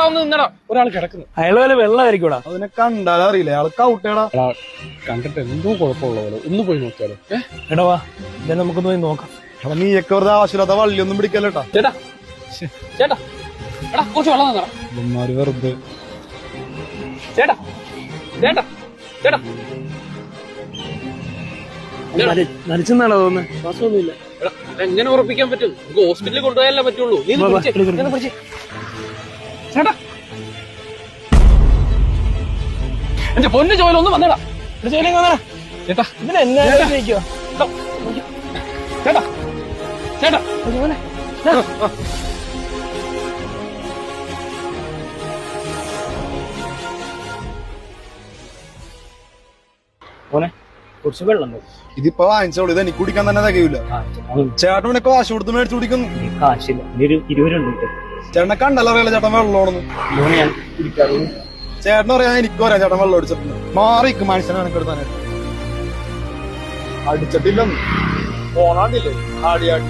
ഒന്ന് നിന്നടാ, ഒരാൾ കിടക്കുന്നു. അയാള് വല്ല വെള്ളമായിരിക്കൂടാ. അതിനെ കണ്ടാലും അറിയില്ല, അയാൾക്ക് ഔട്ടേടാ. കണ്ടിട്ട് എന്തോ കുഴപ്പമുള്ള പോലെ ഒന്ന് പോയി നോക്കിയാലോ. എടാ വാ, ഇതാ നമുക്കൊന്ന് പോയി നോക്കാം. അപ്പൊ നീയൊക്കെ വെറുതെ ആവശ്യമില്ലാത്ത വള്ളിയൊന്നും പിടിക്കല്ലേട്ടാ. ചേട്ടാ ചേട്ടാ, എടാ കുറച്ച് വെള്ളം തന്നടാ. ഇവന്മാര് വെറുതെ. ചേട്ടാ ചേട്ടാ ചേട്ടാ, നനച്ചെന്നാണോ തോന്നുന്നത്? ശ്വാസമൊന്നുമില്ല. എങ്ങനെ ഉറപ്പിക്കാൻ പറ്റും? നമുക്ക് ഹോസ്പിറ്റലിൽ കൊണ്ടുപോയാലേ പറ്റുള്ളൂ. നീ ഒന്ന് പിടിച്ചേ. ചേട്ടാ എന്റെ പൊന്നു ചോലൊന്നും വന്നടാ. ചേട്ടാ ഇതിന് എന്നാ ചോദിക്കോ? ചേട്ടാ ചേട്ടാ മോനെ കുറച്ച് വെള്ളം ഇതിപ്പോ വാങ്ങിച്ചോളൂ, ഇത് എനിക്ക് കുടിക്കാൻ തന്നെ തികയൂല. ചേട്ടനൊക്കെ വാശി കൊടുത്ത് മേടിച്ചു കുടിക്കുന്നു. കാശില്ല, ഒരു 20 രൂപ. ചേട്ടനെ കണ്ടല്ലോ അറിയാലോ ചേട്ടൻ വെള്ളമാണെന്ന്. ഞാൻ കുടിക്കാറുള്ളൂ. ചേട്ടൻ പറയാൻ എനിക്കും അറിയാം ചേട്ടൻ വെള്ളം അടിച്ചിട്ടുണ്ട്. മാറിക്ക് മനുഷ്യനെ കണക്കെടുത്താനായിട്ട്. അടിച്ചിട്ടില്ലെന്ന് ഫോണാണ്ടില്ലേ ആടി ആടി.